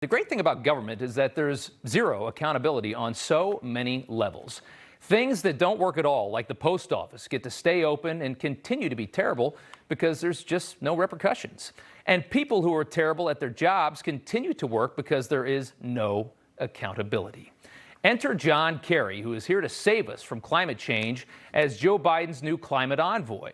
The great thing about government is that there's zero accountability on so many levels. Things that don't work at all, like the post office, get to stay open and continue to be terrible because there's just no repercussions. And people who are terrible at their jobs continue to work because there is no accountability. Enter John Kerry, who is here to save us from climate change as Joe Biden's new climate envoy.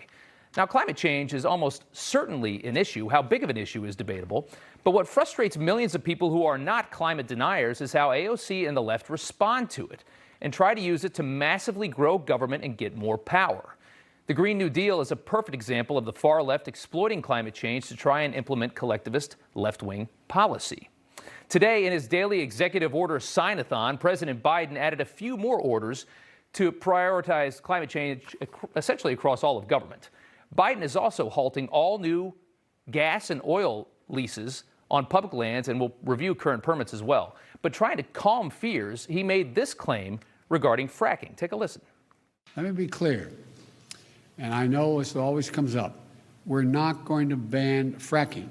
Now, climate change is almost certainly an issue. How big of an issue is debatable. But what frustrates millions of people who are not climate deniers is how AOC and the left respond to it and try to use it to massively grow government and get more power. The Green New Deal is a perfect example of the far left exploiting climate change to try and implement collectivist left-wing policy. Today, in his daily executive order sign-a-thon, President Biden added a few more orders to prioritize climate change essentially across all of government. Biden is also halting all new gas and oil leases on public lands and will review current permits as well. But trying to calm fears, he made this claim regarding fracking. Take a listen. Let me be clear, and I know this always comes up. We're not going to ban fracking.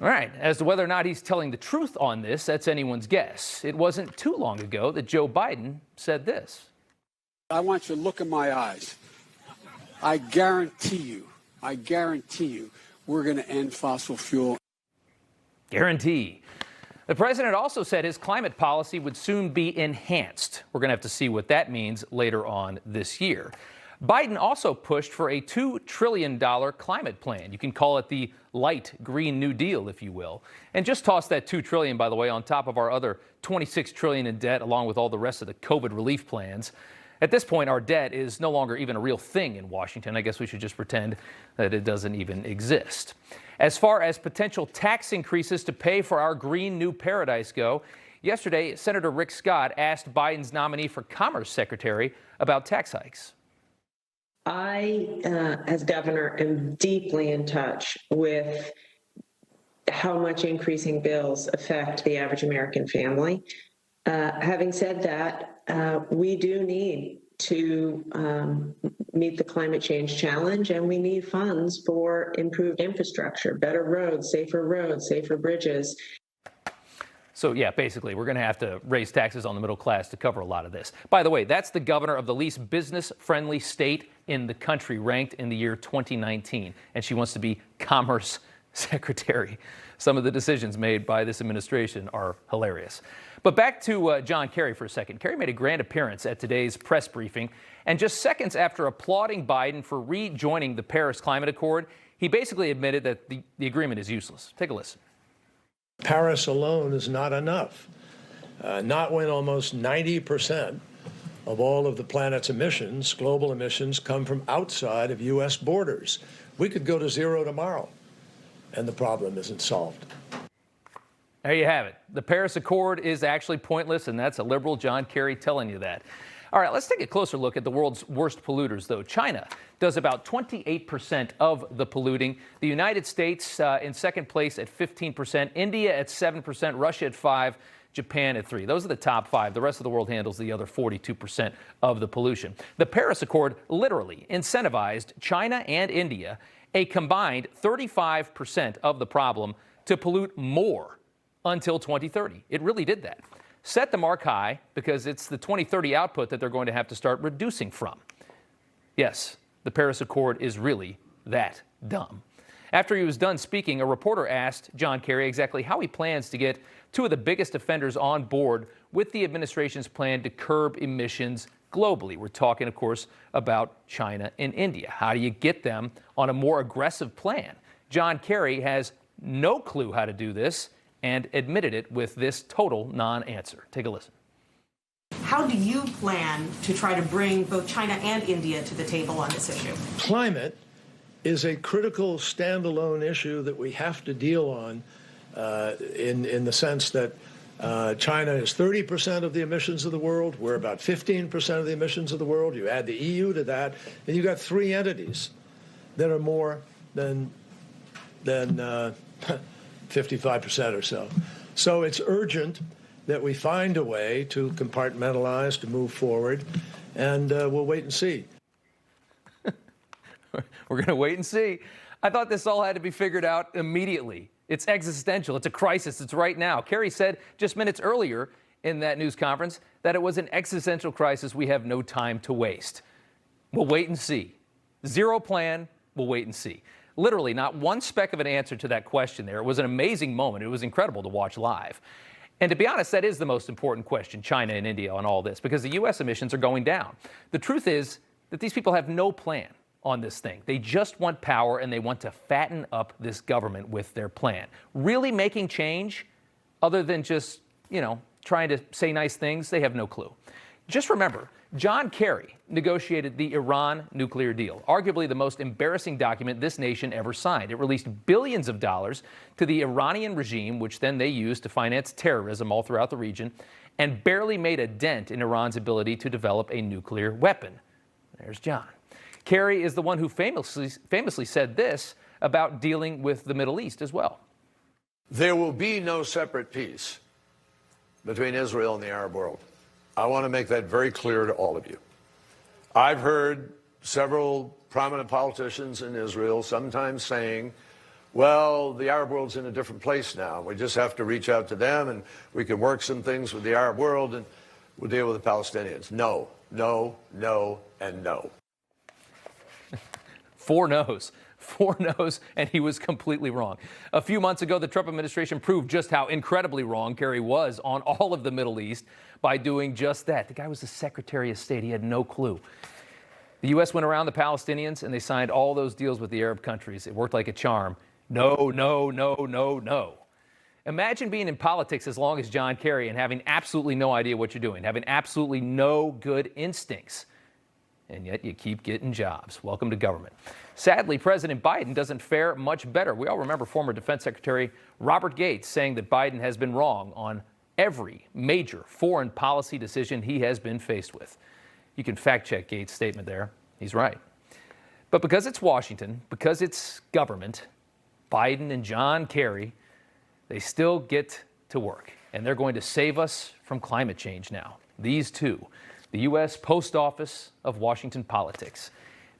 All right. As to whether or not he's telling the truth on this, that's anyone's guess. It wasn't too long ago that Joe Biden said this. I want you to look in my eyes. I guarantee you, we're going to end fossil fuel. Guarantee. The president also said his climate policy would soon be enhanced. We're going to have to see what that means later on this year. Biden also pushed for a $2 trillion climate plan. You can call it the light Green New Deal, if you will. And just toss that $2 trillion, by the way, on top of our other $26 trillion in debt, along with all the rest of the COVID relief plans. At this point, our debt is no longer even a real thing in Washington. I guess we should just pretend that it doesn't even exist. As far as potential tax increases to pay for our Green New Paradise go, yesterday, Senator Rick Scott asked Biden's nominee for Commerce Secretary about tax hikes. I, as governor, am deeply in touch with how much increasing bills affect the average American family. Having said that, we do need to meet the climate change challenge, and we need funds for improved infrastructure, better roads, safer bridges. So, yeah, basically, we're going to have to raise taxes on the middle class to cover a lot of this. By the way, that's the governor of the least business-friendly state in the country, ranked in the year 2019. And she wants to be Commerce Secretary. Some of the decisions made by this administration are hilarious. But back to John Kerry for a second. Kerry made a grand appearance at today's press briefing. And just seconds after applauding Biden for rejoining the Paris Climate Accord, he basically admitted that the agreement is useless. Take a listen. Paris alone is not enough. Not when almost 90% of all of the planet's emissions, global emissions, come from outside of U.S. borders. We could go to zero tomorrow, and the problem isn't solved. There you have it. The Paris Accord is actually pointless, and that's a liberal John Kerry telling you that. All right, let's take a closer look at the world's worst polluters, though. China does about 28% of the polluting. The United States in second place at 15%, India at 7%, Russia at 5%, Japan at 3%. Those are the top 5. The rest of the world handles the other 42% of the pollution. The Paris Accord literally incentivized China and India a combined 35% of the problem to pollute more until 2030. It really did that. Set the mark high because it's the 2030 output that they're going to have to start reducing from. Yes, the Paris Accord is really that dumb. After he was done speaking, a reporter asked John Kerry exactly how he plans to get two of the biggest offenders on board with the administration's plan to curb emissions globally. We're talking, of course, about China and India. How do you get them on a more aggressive plan? John Kerry has no clue how to do this and admitted it with this total non-answer. Take a listen. How do you plan to try to bring both China and India to the table on this issue? Climate is a critical standalone issue that we have to deal on in the sense that China is 30% of the emissions of the world. We're about 15% of the emissions of the world. You add the EU to that, and you've got 3 entities that are more than 55% or so. So it's urgent that we find a way to compartmentalize, to move forward, and we'll wait and see. We're going to wait and see. I thought this all had to be figured out immediately. It's existential. It's a crisis. It's right now. Kerry said just minutes earlier in that news conference that it was an existential crisis. We have no time to waste. We'll wait and see. Zero plan. We'll wait and see. Literally not one speck of an answer to that question there. It was an amazing moment. It was incredible to watch live. And to be honest, that is the most important question, China and India on all this, because the U.S. emissions are going down. The truth is that these people have no plan on this thing. They just want power, and they want to fatten up this government with their plan. Really making change, other than just, trying to say nice things, they have no clue. Just remember, John Kerry negotiated the Iran nuclear deal, arguably the most embarrassing document this nation ever signed. It released billions of dollars to the Iranian regime, which then they used to finance terrorism all throughout the region, and barely made a dent in Iran's ability to develop a nuclear weapon. There's John. Kerry is the one who famously said this about dealing with the Middle East as well. There will be no separate peace between Israel and the Arab world. I want to make that very clear to all of you. I've heard several prominent politicians in Israel sometimes saying, well, the Arab world's in a different place now. We just have to reach out to them, and we can work some things with the Arab world, and we'll deal with the Palestinians. No, no, no, and no. Four no's, and he was completely wrong. A few months ago, the Trump administration proved just how incredibly wrong Kerry was on all of the Middle East by doing just that. The guy was the Secretary of State. He had no clue. The U.S. went around the Palestinians, and they signed all those deals with the Arab countries. It worked like a charm. No, no, no, no, no. Imagine being in politics as long as John Kerry and having absolutely no idea what you're doing, having absolutely no good instincts. And yet you keep getting jobs. Welcome to government. Sadly, President Biden doesn't fare much better. We all remember former Defense Secretary Robert Gates saying that Biden has been wrong on every major foreign policy decision he has been faced with. You can fact check Gates' statement there. He's right. But because it's Washington, because it's government, Biden and John Kerry, they still get to work. And they're going to save us from climate change now. These two. The U.S. Post Office of Washington politics.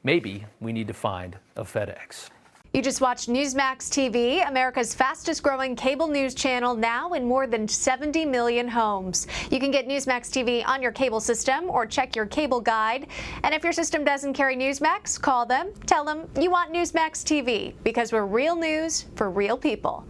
Maybe we need to find a FedEx. You just watched Newsmax TV, America's fastest growing cable news channel, now in more than 70 million homes. You can get Newsmax TV on your cable system or check your cable guide. And if your system doesn't carry Newsmax, call them, tell them you want Newsmax TV, because we're real news for real people.